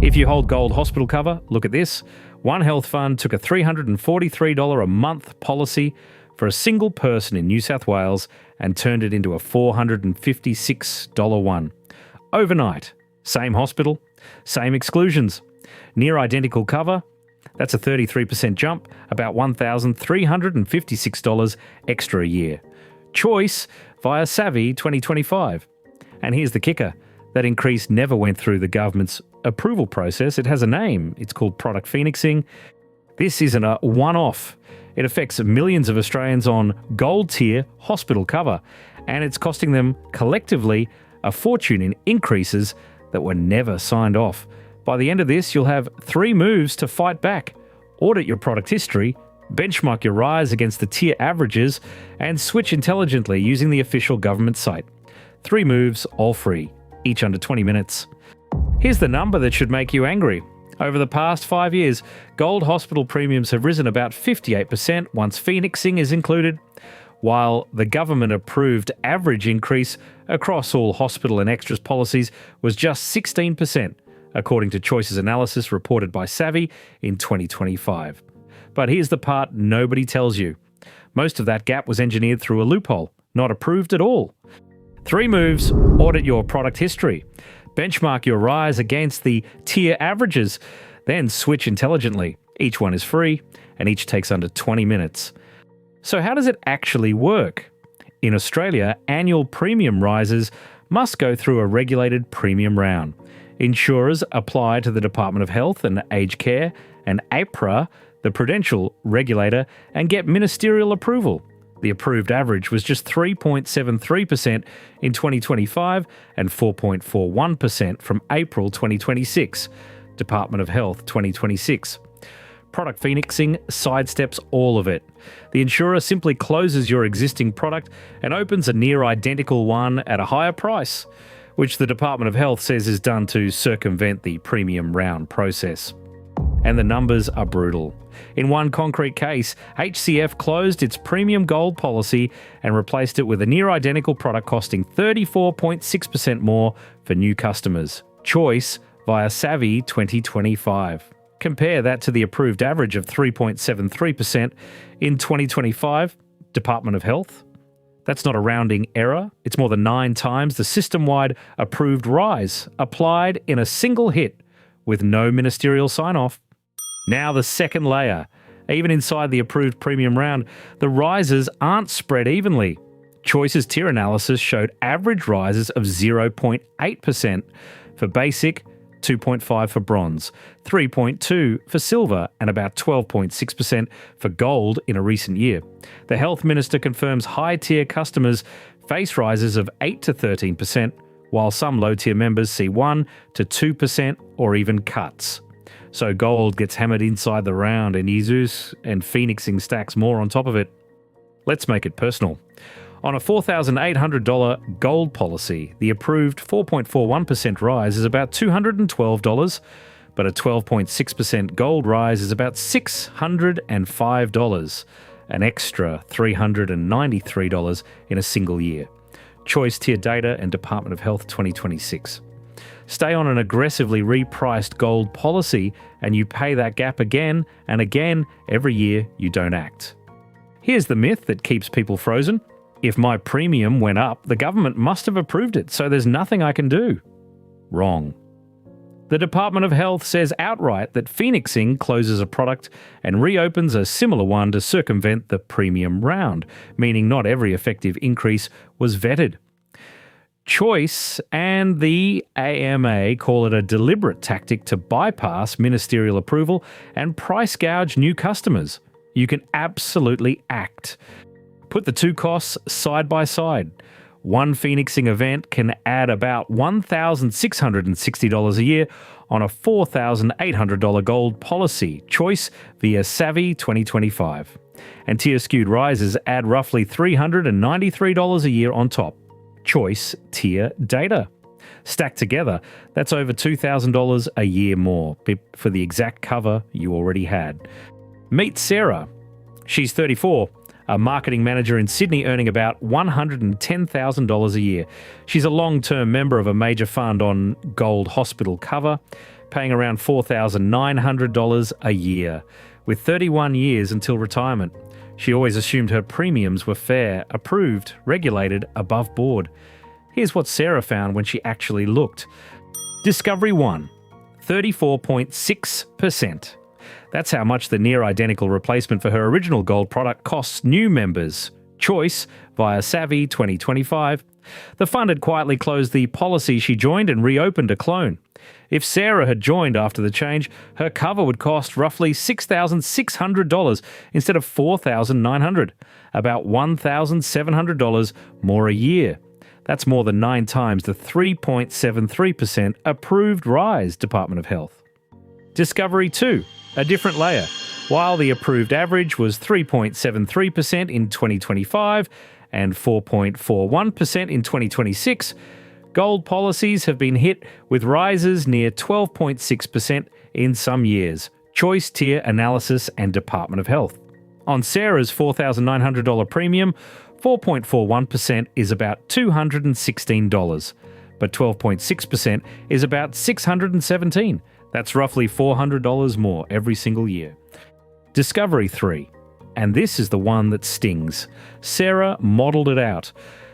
If you hold Gold hospital cover, look at this. One health fund took a $343 a month policy for a single person in New South Wales and turned it into a $456 one. Overnight. Same hospital, same exclusions. Near identical cover, that's a 33% jump, about $1,356 extra a year. Choice via Savvy 2025. And here's the kicker. That increase never went through the government's approval process. It has a name. It's called product phoenixing. This isn't a one-off. It affects millions of Australians on gold tier hospital cover, and it's costing them collectively a fortune in increases that were never signed off. By the end of this, you'll have 3 moves to fight back. Audit your product history, benchmark your rise against the tier averages, and switch intelligently using the official government site. 3 moves, all free, each under 20 minutes. Here's the number that should make you angry. Over the past 5 years, gold hospital premiums have risen about 58% once phoenixing is included, while the government-approved average increase across all hospital and extras policies was just 16%, according to Choice's analysis reported by Savvy in 2025. But here's the part nobody tells you. Most of that gap was engineered through a loophole, not approved at all. 3 moves, audit your product history. Benchmark your rise against the tier averages, then switch intelligently. Each one is free, and each takes under 20 minutes. So how does it actually work? In Australia, annual premium rises must go through a regulated premium round. Insurers apply to the Department of Health and Aged Care and APRA, the prudential regulator, and get ministerial approval. The approved average was just 3.73% in 2025 and 4.41% from April 2026. Department of Health 2026. Product phoenixing sidesteps all of it. The insurer simply closes your existing product and opens a near identical one at a higher price, which the Department of Health says is done to circumvent the premium round process. And the numbers are brutal. In one concrete case, HCF closed its premium gold policy and replaced it with a near identical product costing 34.6% more for new customers. Choice via Savvy 2025. Compare that to the approved average of 3.73% in 2025, Department of Health. That's not a rounding error. It's more than 9 times the system-wide approved rise, applied in a single hit with no ministerial sign-off. Now the second layer. Even inside the approved premium round, the rises aren't spread evenly. Choice's tier analysis showed average rises of 0.8% for basic, 2.5% for bronze, 3.2% for silver, and about 12.6% for gold in a recent year. The health minister confirms high-tier customers face rises of 8 to 13%, while some low-tier members see 1 to 2% or even cuts. So gold gets hammered inside the round and Jesus and phoenixing stacks more on top of it. Let's make it personal. On a $4,800 gold policy, the approved 4.41% rise is about $212, but a 12.6% gold rise is about $605, an extra $393 in a single year. Choice tier data and Department of Health 2026. Stay on an aggressively repriced gold policy and you pay that gap again and again every year you don't act. Here's the myth that keeps people frozen. If my premium went up, the government must have approved it, so there's nothing I can do. Wrong. The Department of Health says outright that phoenixing closes a product and reopens a similar one to circumvent the premium round, meaning not every effective increase was vetted. Choice and the AMA call it a deliberate tactic to bypass ministerial approval and price gouge new customers. You can absolutely act. Put the two costs side by side. One phoenixing event can add about $1,660 a year on a $4,800 gold policy, Choice via Savvy 2025. And tier-skewed rises add roughly $393 a year on top. Choice tier data. Stacked together, that's over $2,000 a year more for the exact cover you already had. Meet Sarah. She's 34, a marketing manager in Sydney earning about $110,000 a year. She's a long-term member of a major fund on gold hospital cover, paying around $4,900 a year, with 31 years until retirement. She always assumed her premiums were fair, approved, regulated, above board. Here's what Sarah found when she actually looked. Discovery 1, 34.6%. That's how much the near-identical replacement for her original gold product costs new members. Choice, via Savvy 2025. The fund had quietly closed the policy she joined and reopened a clone. If Sarah had joined after the change, her cover would cost roughly $6,600 instead of $4,900, about $1,700 more a year. That's more than 9 times the 3.73% approved rise, Department of Health. Discovery 2, a different layer. While the approved average was 3.73% in 2025 and 4.41% in 2026, gold policies have been hit with rises near 12.6% in some years. Choice tier analysis and Department of Health. On Sarah's $4,900 premium, 4.41% is about $216, but 12.6% is about $617. That's roughly $400 more every single year. Discovery 3, and this is the one that stings. Sarah modelled it out.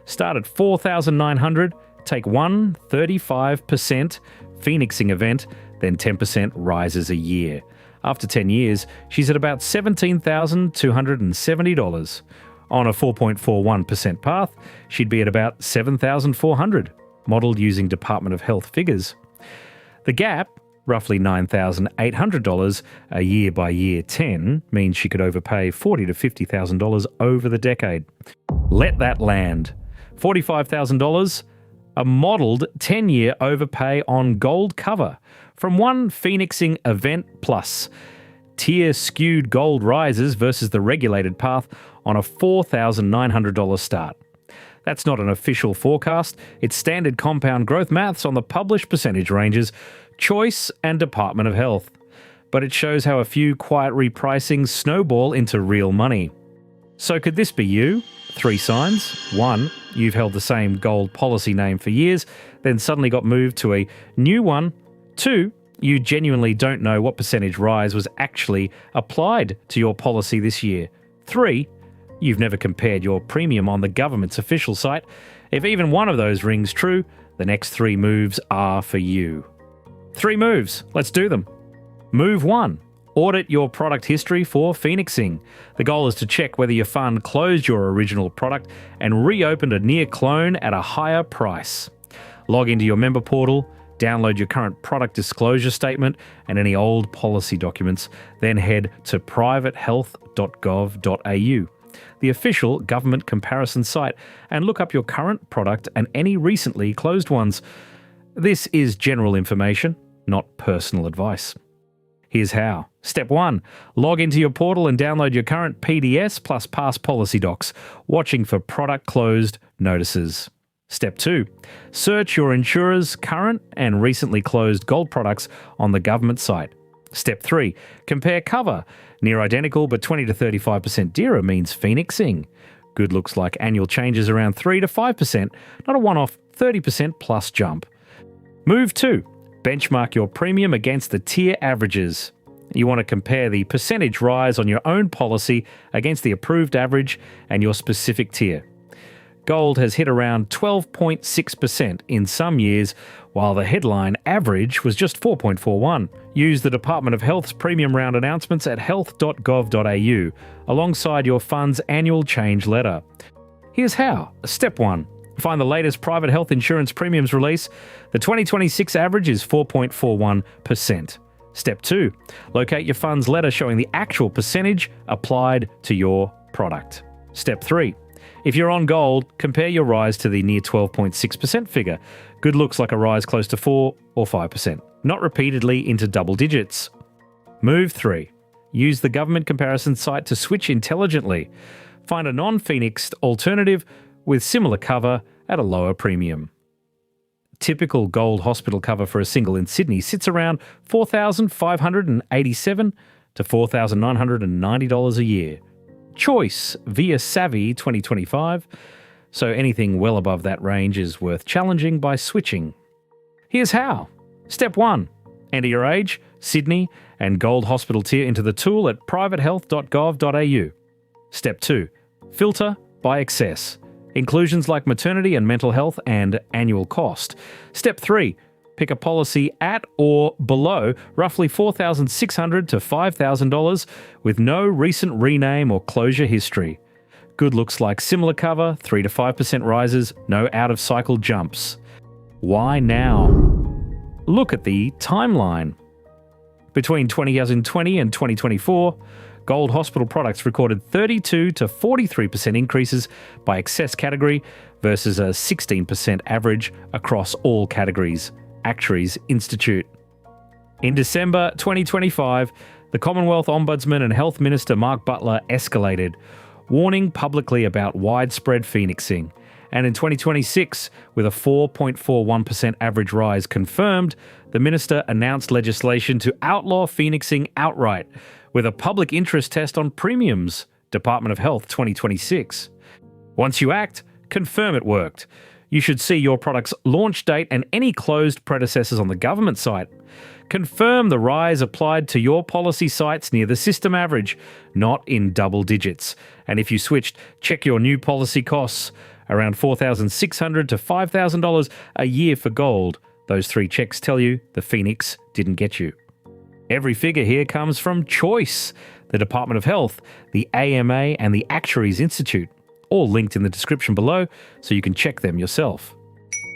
Start at $4,900, take one 35% phoenixing event, then 10% rises a year. After 10 years, she's at about $17,270. On a 4.41% path, she'd be at about $7,400, modelled using Department of Health figures. The gap, roughly $9,800 a year by year 10, means she could overpay $40,000 to $50,000 over the decade. Let that land. $45,000, a modelled 10-year overpay on gold cover from one phoenixing event plus. Tier skewed gold rises versus the regulated path on a $4,900 start. That's not an official forecast. It's standard compound growth maths on the published percentage ranges, Choice and Department of Health. But it shows how a few quiet repricings snowball into real money. So could this be you? 3 signs. 1, you've held the same gold policy name for years, then suddenly got moved to a new one. 2, you genuinely don't know what percentage rise was actually applied to your policy this year. 3, you've never compared your premium on the government's official site. If even one of those rings true, the next 3 moves are for you. 3 moves. Let's do them. Move 1. Audit your product history for phoenixing. The goal is to check whether your fund closed your original product and reopened a near clone at a higher price. Log into your member portal, download your current product disclosure statement and any old policy documents, then head to privatehealth.gov.au, the official government comparison site, and look up your current product and any recently closed ones. This is general information, not personal advice. Here's how. Step 1. Log into your portal and download your current PDS plus past policy docs, watching for product closed notices. Step 2. Search your insurer's current and recently closed gold products on the government site. Step 3. Compare cover. Near identical but 20 to 35% dearer means phoenixing. Good looks like annual changes around 3 to 5%, not a one-off 30% plus jump. Move 2. Benchmark your premium against the tier averages. You want to compare the percentage rise on your own policy against the approved average and your specific tier. Gold has hit around 12.6% in some years, while the headline average was just 4.41. Use the Department of Health's premium round announcements at health.gov.au alongside your fund's annual change letter. Here's how. Step 1. Find the latest private health insurance premiums release. The 2026 average is 4.41%. Step 2. Locate your fund's letter showing the actual percentage applied to your product. Step 3. If you're on gold, compare your rise to the near 12.6% figure. Good looks like a rise close to 4 or 5%, not repeatedly into double digits. Move 3. Use the government comparison site to switch intelligently. Find a non-phoenixed alternative with similar cover at a lower premium. Typical gold hospital cover for a single in Sydney sits around $4,587 to $4,990 a year. Choice via Savvy 2025, so anything well above that range is worth challenging by switching. Here's how. Step 1. Enter your age, Sydney, and Gold Hospital tier into the tool at privatehealth.gov.au. Step 2. Filter by excess. Inclusions like maternity and mental health and annual cost. Step 3. Pick a policy at or below roughly $4,600 to $5,000 with no recent rename or closure history. Good looks like similar cover, 3 to 5% rises, no out-of-cycle jumps. Why now? Look at the timeline. Between 2020 and 2024, Gold Hospital products recorded 32 to 43% increases by excess category versus a 16% average across all categories, Actuaries Institute. In December 2025, the Commonwealth Ombudsman and Health Minister Mark Butler escalated, warning publicly about widespread phoenixing. And in 2026, with a 4.41% average rise confirmed, the minister announced legislation to outlaw phoenixing outright, with a public interest test on premiums, Department of Health 2026. Once you act, confirm it worked. You should see your product's launch date and any closed predecessors on the government site. Confirm the rise applied to your policy sites near the system average, not in double digits. And if you switched, check your new policy costs, around $4,600 to $5,000 a year for gold. Those 3 checks tell you the Phoenix didn't get you. Every figure here comes from Choice, the Department of Health, the AMA, and the Actuaries Institute, all linked in the description below so you can check them yourself.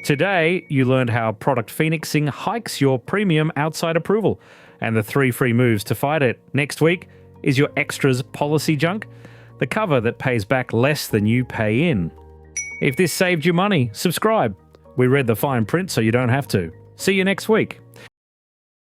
Today, you learned how product phoenixing hikes your premium outside approval and the 3 free moves to fight it. Next week is your extras policy junk, the cover that pays back less than you pay in. If this saved you money, subscribe. We read the fine print so you don't have to. See you next week.